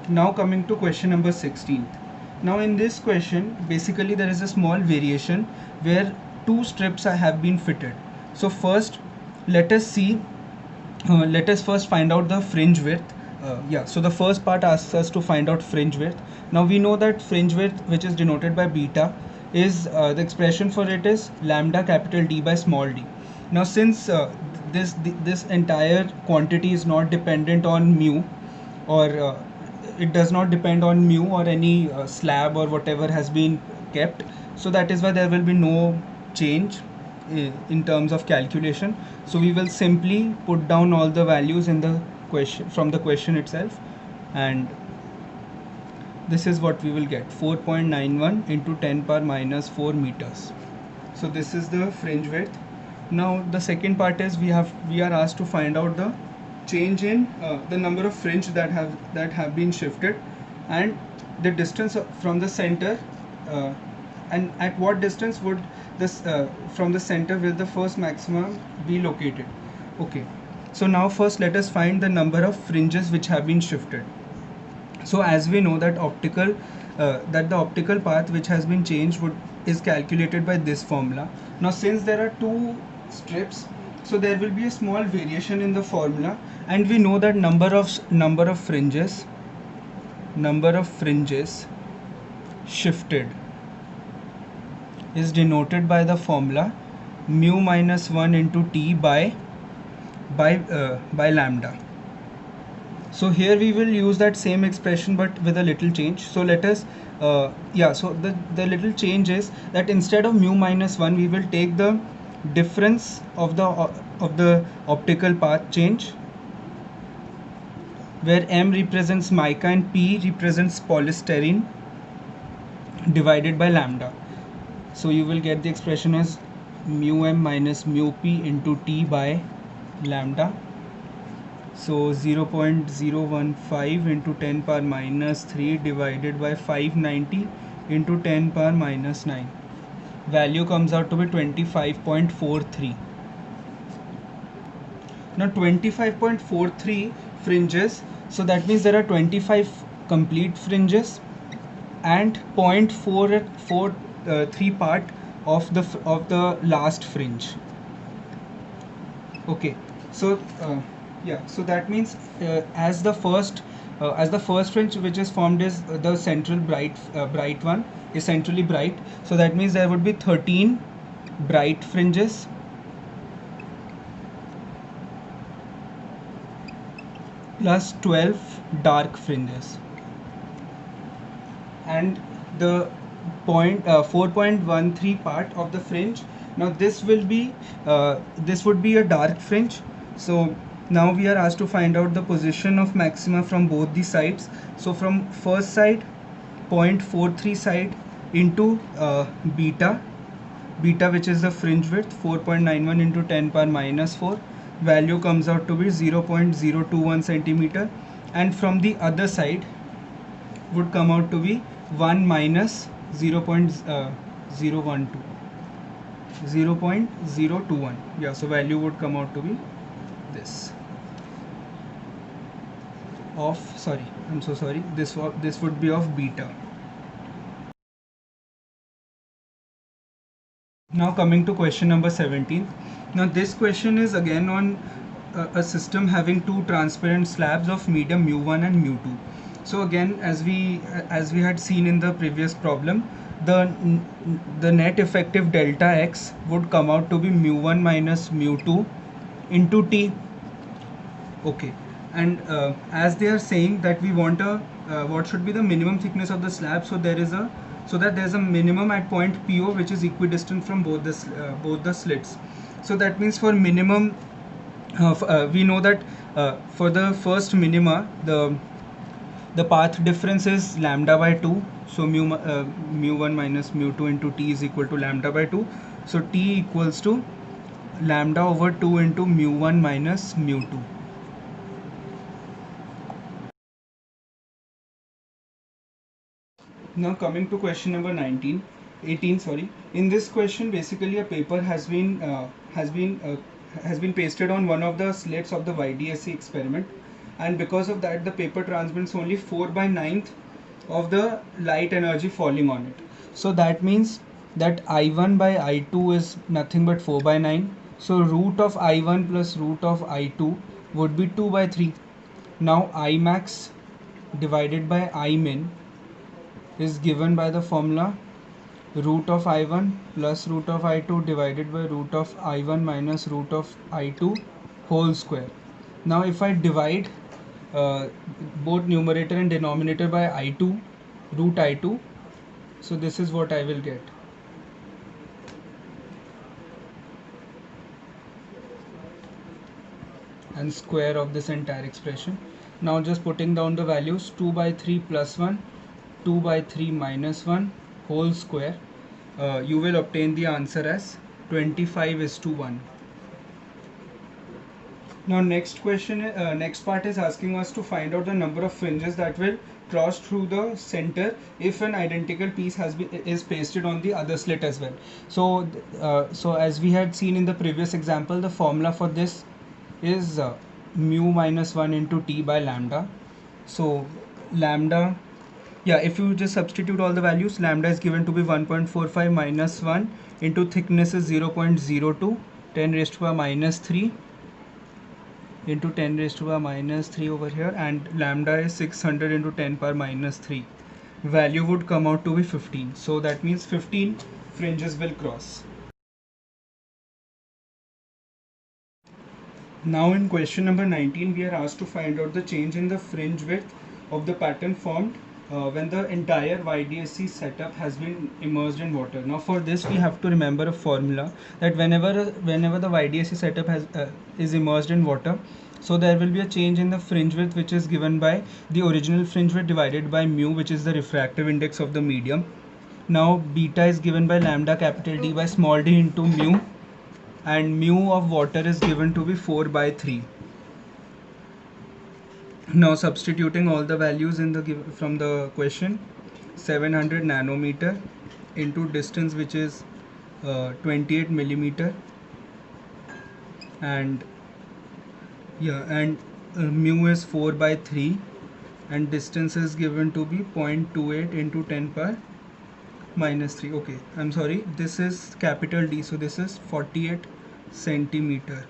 Now coming to question number 16. Now in this question, basically there is a small variation where two strips have been fitted. So first, let us see, let us first find out the fringe width. So the first part asks us to find out fringe width. Now we know that fringe width, which is denoted by beta, is the expression for it is lambda capital D by small d. Now since this entire quantity is not dependent on mu, or it does not depend on mu or any slab or whatever has been kept, so that is why there will be no change in terms of calculation. So we will simply put down all the values in the question from the question itself, and this is what we will get: 4.91 into 10 power minus 4 meters. So this is the fringe width. Now the second part is we are asked to find out the change in the number of fringe that have been shifted, and the distance from the center, and at what distance would this from the center will the first maximum be located. Okay, so now first let us find the number of fringes which have been shifted. So as we know that the optical path which has been changed is calculated by this formula. Now since there are two strips, so there will be a small variation in the formula, and we know that number of fringes shifted is denoted by the formula mu minus 1 into t by lambda. So here we will use that same expression but with a little change. So let us so the little change is that instead of mu minus 1 we will take the difference of the optical path change, where m represents mica and p represents polystyrene, divided by lambda. So you will get the expression as mu m minus mu p into t by lambda. So 0.015 into 10 power minus 3 divided by 590 into 10 power minus 9. Value comes out to be 25.43. Now 25.43 fringes, so that means there are 25 complete fringes and 0.443 part of the last fringe. Okay, so so that means as the first fringe which is formed is the central bright one is centrally bright, so that means there would be 13 bright fringes plus 12 dark fringes, and the 4.13 part of the fringe. Now this would be a dark fringe. So now we are asked to find out the position of maxima from both the sides. So from first side, 0.43 side into beta which is the fringe width, 4.91 into 10 power minus 4, value comes out to be 0.021 centimeter, and from the other side would come out to be 1 minus 0.021. Yeah, so value would come out to be this of, sorry, I'm so sorry, this would be of beta. Now coming to question number 17. Now this question is again on a system having two transparent slabs of medium mu1 and mu2. So again, as we had seen in the previous problem, the net effective delta x would come out to be mu1 minus mu2 into t. Okay, and as they are saying that we want what should be the minimum thickness of the slab, so there is a minimum at point PO which is equidistant from both the slits. So that means for minimum, we know that for the first minima the path difference is lambda by 2. So mu1 minus mu2 into t is equal to lambda by 2. So t equals to lambda over 2 into mu1 minus mu2. Now coming to question number 18, sorry. In this question, basically a paper has been pasted on one of the slits of the YDSC experiment, and because of that the paper transmits only 4/9 of the light energy falling on it. So that means that I1 by I2 is nothing but 4/9. So root of I1 plus root of I2 would be 2/3. Now Imax divided by Imin is given by the formula root of I1 plus root of I2 divided by root of I1 minus root of I2 whole square. Now if I divide both numerator and denominator by I2, root I2, so this is what I will get. And square of this entire expression. Now just putting down the values, 2/3 plus 1, 2/3 minus 1 whole square, you will obtain the answer as 25:1. Now next question, next part is asking us to find out the number of fringes that will cross through the center if an identical piece is pasted on the other slit as well. So as we had seen in the previous example, the formula for this is mu minus 1 into t by lambda. So lambda, yeah, if you just substitute all the values, lambda is given to be 1.45 minus 1 into thickness is 0.02, 10 raised to the minus 3 into 10 raised to the minus 3 over here, and lambda is 600 into 10 power minus 3. Value would come out to be 15. So that means 15 fringes will cross. Now in question number 19, we are asked to find out the change in the fringe width of the pattern formed when the entire YDSC setup has been immersed in water. Now for this we have to remember a formula that whenever the YDSC setup is immersed in water, so there will be a change in the fringe width, which is given by the original fringe width divided by mu, which is the refractive index of the medium. Now beta is given by lambda capital D by small d into mu, and mu of water is given to be 4/3. Now substituting all the values in the from the question, 700 nanometer into distance, which is 28 millimeter, and mu is 4/3, and distance is given to be 0.28 into 10 power minus 3. Okay, I'm sorry, this is capital D, so this is 48 centimeter,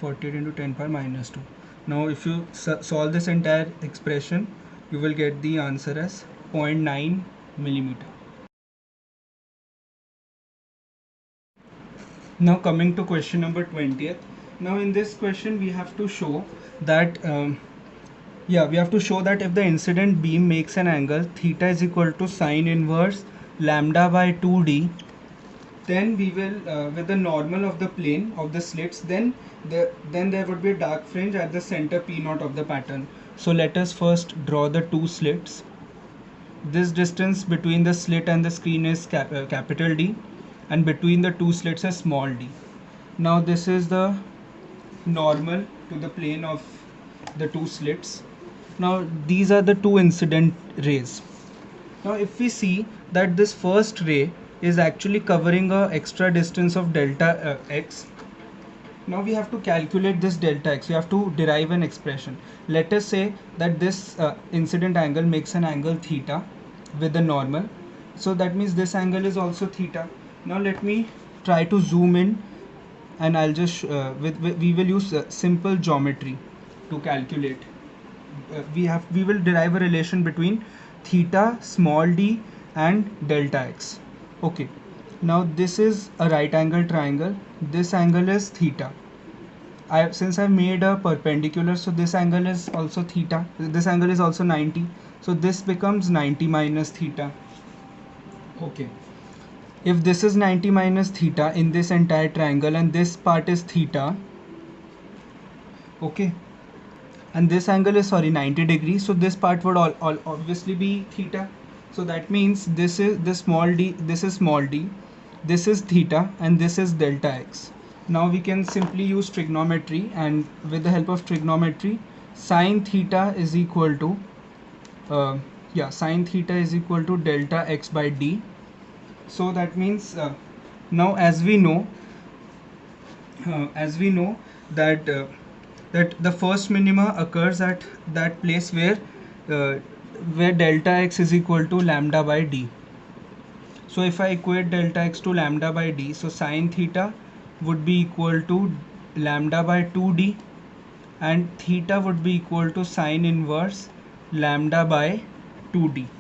48 into 10 power minus 2. Now if you solve this entire expression, you will get the answer as 0.9 millimeter. Now coming to question number 20th. Now in this question we have to show that if the incident beam makes an angle theta is equal to sine inverse lambda by 2d, then we will with the normal of the plane of the slits, then there would be a dark fringe at the center P0 of the pattern. So let us first draw the two slits. This distance between the slit and the screen is capital D, and between the two slits is small d. Now this is the normal to the plane of the two slits. Now these are the two incident rays. Now if we see that this first ray is actually covering a extra distance of delta x, now we have to calculate this delta x. We have to derive an expression. Let us say that this incident angle makes an angle theta with the normal, so that means this angle is also theta. Now let me try to zoom in, and I'll just we will use simple geometry to calculate. We will derive a relation between theta small d and delta x. Okay, now this is a right angle triangle. This angle is theta. Since I've made a perpendicular, so this angle is also theta. This angle is also 90. So this becomes 90 minus theta. Okay. If this is 90 minus theta in this entire triangle, and this part is theta, okay, and this angle is 90 degrees, so this part would obviously be theta. So that means this is small d, this is small d, this is theta, and this is delta x. Now we can simply use trigonometry, and with the help of trigonometry, sine theta is equal to sine theta is equal to delta x by d. So that means now as we know that that the first minima occurs at that place where delta x is equal to lambda by d. So if I equate delta x to lambda by d, so sine theta would be equal to lambda by 2d, and theta would be equal to sine inverse lambda by 2d.